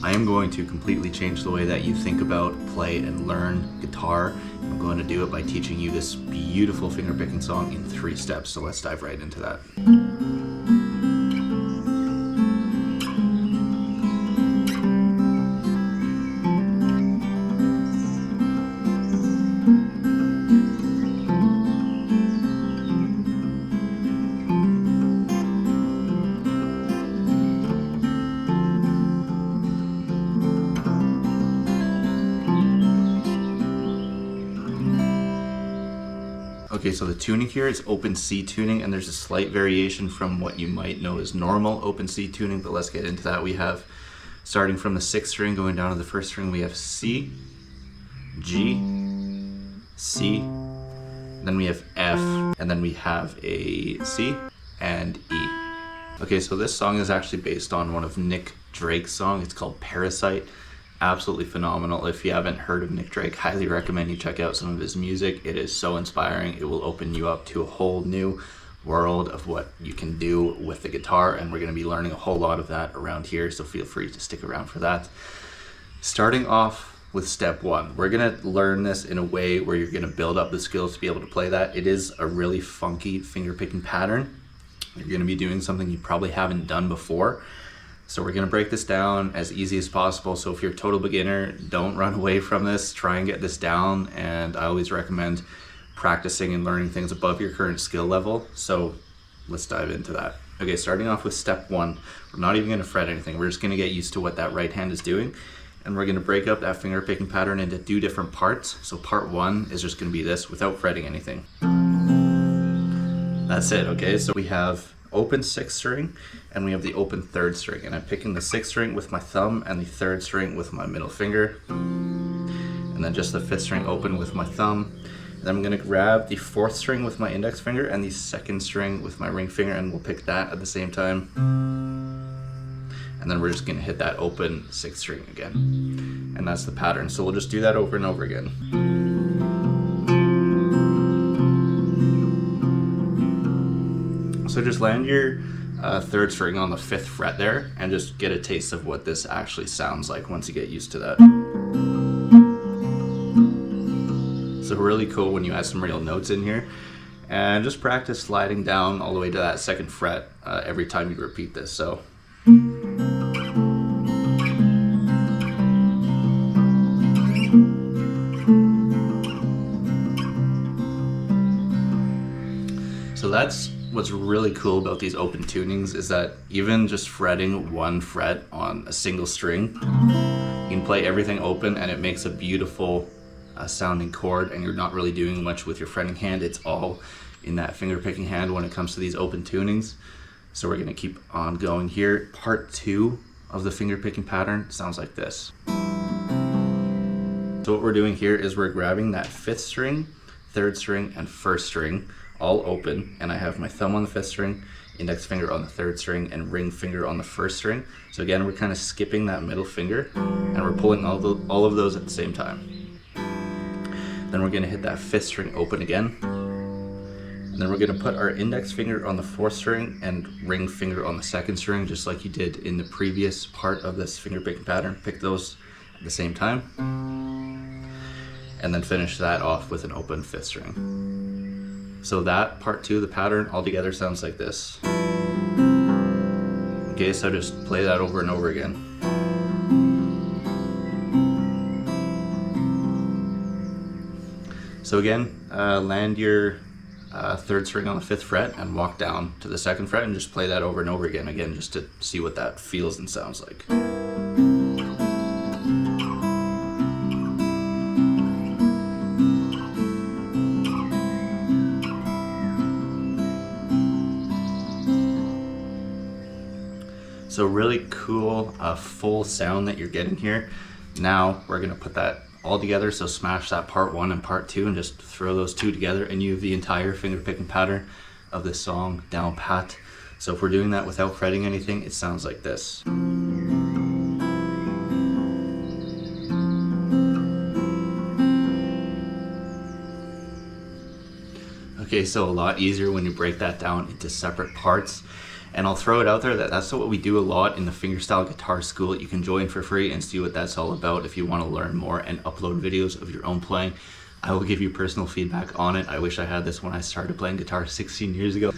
I am going to completely change the way that you think about, play, and learn guitar. I'm going to do it by teaching you this beautiful fingerpicking song in 3 steps, so let's dive right into that. Okay, so the tuning here is open C tuning, and there's a slight variation from what you might know as normal open C tuning, but let's get into that. We have, starting from the 6th string going down to the 1st string, we have C, G, C, then we have F, and then we have a C and E. Okay, so this song is actually based on one of Nick Drake's songs. It's called Parasite. Absolutely phenomenal. If you haven't heard of Nick Drake, highly recommend you check out some of his music. It is so inspiring. It will open you up to a whole new world of what you can do with the guitar, and we're going to be learning a whole lot of that around here, so feel free to stick around for that. Starting off with step 1, we're going to learn this in a way where you're going to build up the skills to be able to play that. It is a really funky fingerpicking pattern. You're going to be doing something you probably haven't done before. So we're gonna break this down as easy as possible. So if you're a total beginner, don't run away from this, try and get this down. And I always recommend practicing and learning things above your current skill level. So let's dive into that. Okay, starting off with step 1, we're not even gonna fret anything. We're just gonna get used to what that right hand is doing. And we're gonna break up that finger picking pattern into 2 different parts. So part 1 is just gonna be this without fretting anything. That's it, okay? So we have open 6th string and we have the open 3rd string, and I'm picking the 6th string with my thumb and the 3rd string with my middle finger, and then just the 5th string open with my thumb. And then I'm going to grab the 4th string with my index finger and the 2nd string with my ring finger, and we'll pick that at the same time. And then we're just going to hit that open 6th string again, and that's the pattern. So we'll just do that over and over again. So just land your 3rd string on the 5th fret there and just get a taste of what this actually sounds like once you get used to that. So really cool when you add some real notes in here, and just practice sliding down all the way to that 2nd fret every time you repeat this. So that's what's really cool about these open tunings, is that even just fretting 1 fret on a single string, you can play everything open and it makes a beautiful sounding chord, and you're not really doing much with your fretting hand. It's all in that finger picking hand when it comes to these open tunings. So we're going to keep on going here. Part 2 of the finger picking pattern sounds like this. So what we're doing here is we're grabbing that 5th string, 3rd string, and 1st string all open, and I have my thumb on the 5th string, index finger on the 3rd string, and ring finger on the 1st string. So again, we're kind of skipping that middle finger, and we're pulling all of those at the same time. Then we're going to hit that 5th string open again, and then we're going to put our index finger on the 4th string and ring finger on the 2nd string, just like you did in the previous part of this finger picking pattern. Pick those at the same time, and then finish that off with an open 5th string. So that part 2 of the pattern altogether sounds like this. Okay, so just play that over and over again. So again, land your 3rd string on the 5th fret and walk down to the 2nd fret and just play that over and over again, just to see what that feels and sounds like. So really cool full sound that you're getting here. Now we're gonna put that all together, so smash that part 1 and part 2 and just throw those 2 together, and you have the entire finger picking pattern of this song down pat. So if we're doing that without fretting anything, it sounds like this. Okay, so a lot easier when you break that down into separate parts. And I'll throw it out there that that's what we do a lot in the Fingerstyle Guitar School. You can join for free and see what that's all about if you want to learn more and upload videos of your own playing. I will give you personal feedback on it. I wish I had this when I started playing guitar 16 years ago.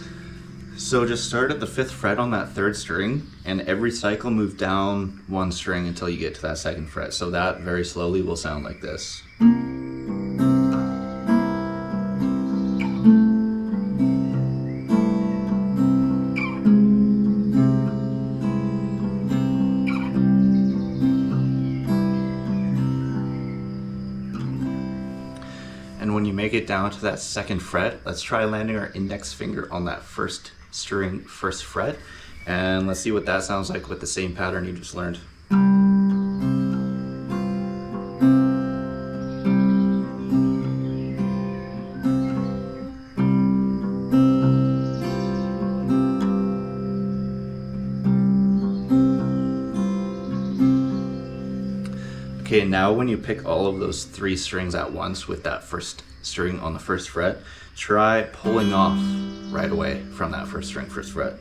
So just start at the 5th fret on that 3rd string, and every cycle move down 1 string until you get to that 2nd fret. So that very slowly will sound like this. And when you make it down to that 2nd fret, let's try landing our index finger on that 1st string, 1st fret, and let's see what that sounds like with the same pattern you just learned. Okay, now when you pick all of those 3 strings at once with that 1st string on the 1st fret, try pulling off right away from that 1st string, 1st fret.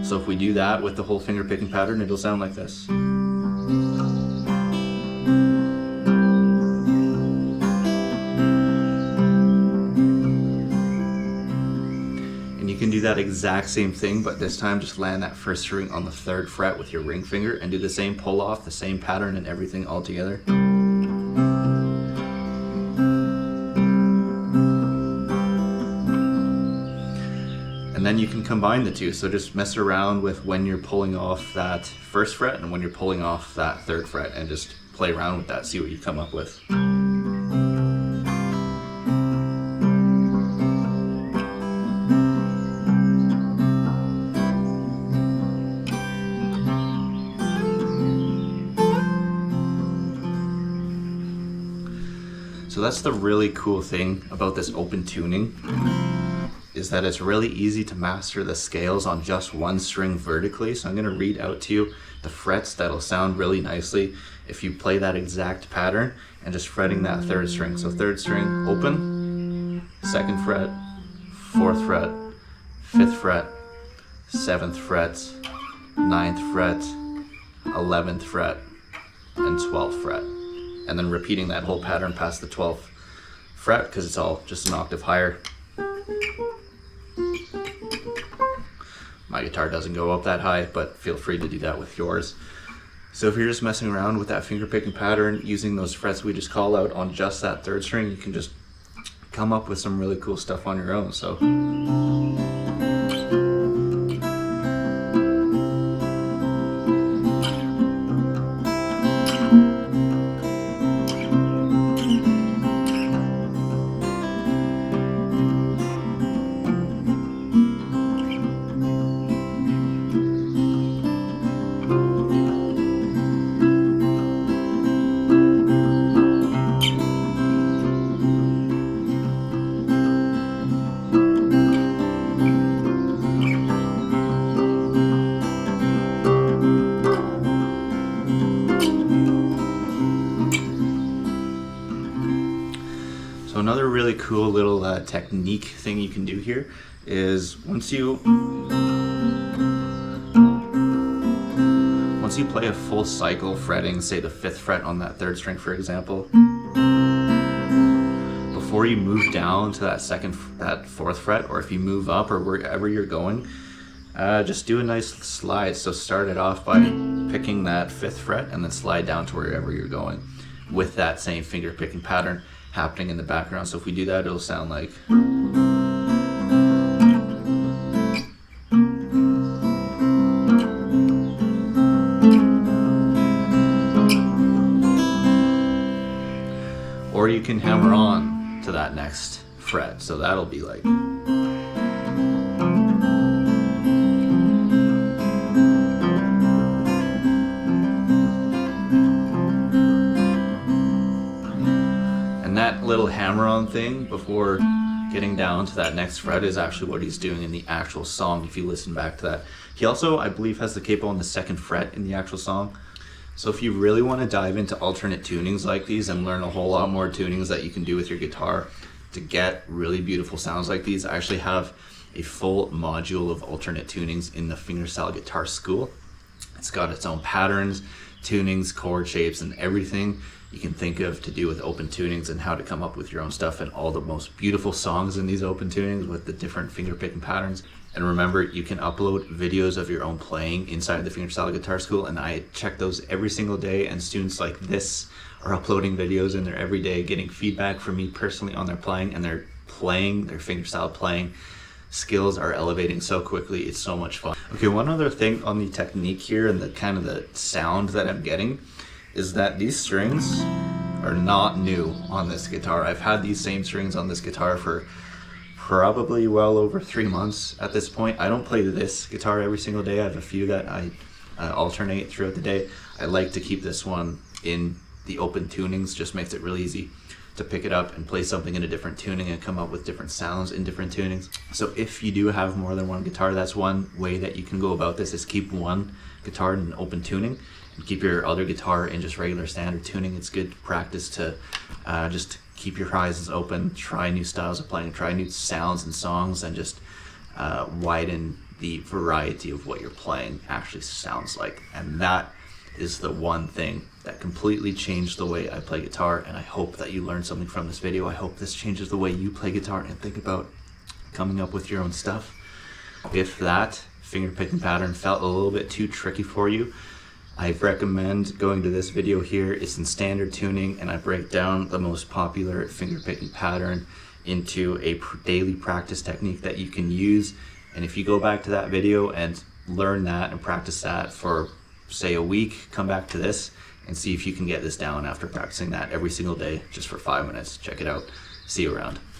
So if we do that with the whole finger picking pattern, it'll sound like this. And you can do that exact same thing, but this time just land that 1st string on the 3rd fret with your ring finger and do the same pull off, the same pattern and everything all together. And then you can combine the two, so just mess around with when you're pulling off that 1st fret and when you're pulling off that 3rd fret, and just play around with that, see what you come up with. So that's the really cool thing about this open tuning, is that it's really easy to master the scales on just 1 string vertically. So I'm going to read out to you the frets that'll sound really nicely if you play that exact pattern and just fretting that 3rd string. So 3rd string, open, 2nd fret, 4th fret, 5th fret, 7th fret, 9th fret, 11th fret, and 12th fret. And then repeating that whole pattern past the 12th fret because it's all just an octave higher. My guitar doesn't go up that high, but feel free to do that with yours. So if you're just messing around with that finger picking pattern, using those frets we just call out on just that 3rd string, you can just come up with some really cool stuff on your own. So. So another really cool little technique thing you can do here is once you play a full cycle fretting, say the 5th fret on that 3rd string for example, before you move down to that 4th fret, or if you move up or wherever you're going, just do a nice slide. So start it off by picking that 5th fret and then slide down to wherever you're going with that same finger picking pattern happening in the background. So if we do that, it'll sound like. Or you can hammer on to that next fret, so that'll be like. And that little hammer-on thing before getting down to that next fret is actually what he's doing in the actual song, if you listen back to that. He also, I believe, has the capo on the 2nd fret in the actual song. So if you really want to dive into alternate tunings like these and learn a whole lot more tunings that you can do with your guitar to get really beautiful sounds like these, I actually have a full module of alternate tunings in the Fingerstyle Guitar Skool. It's got its own patterns, tunings, chord shapes, and everything you can think of to do with open tunings, and how to come up with your own stuff, and all the most beautiful songs in these open tunings with the different finger picking patterns. And remember, you can upload videos of your own playing inside the Fingerstyle Guitar Skool, and I check those every single day, and students like this are uploading videos in there every day, getting feedback from me personally on their playing, and their fingerstyle playing skills are elevating so quickly. It's so much fun. Okay, one other thing on the technique here and the kind of the sound that I'm getting is that these strings are not new on this guitar. I've had these same strings on this guitar for probably well over 3 months at this point. I don't play this guitar every single day. I have a few that I alternate throughout the day. I like to keep this one in the open tunings, just makes it really easy to pick it up and play something in a different tuning and come up with different sounds in different tunings. So if you do have more than one guitar, that's one way that you can go about this, is keep one guitar in open tuning and keep your other guitar in just regular standard tuning. It's good practice to just keep your horizons open, try new styles of playing, try new sounds and songs, and just widen the variety of what you're playing actually sounds like. And that is the one thing that completely changed the way I play guitar, and I hope that you learned something from this video. I hope this changes the way you play guitar and think about coming up with your own stuff. If that finger picking pattern felt a little bit too tricky for you, I recommend going to this video here. It's in standard tuning, and I break down the most popular finger picking pattern into a daily practice technique that you can use. And if you go back to that video and learn that and practice that for say a week, come back to this and see if you can get this down after practicing that every single day just for 5 minutes. Check it out. See you around.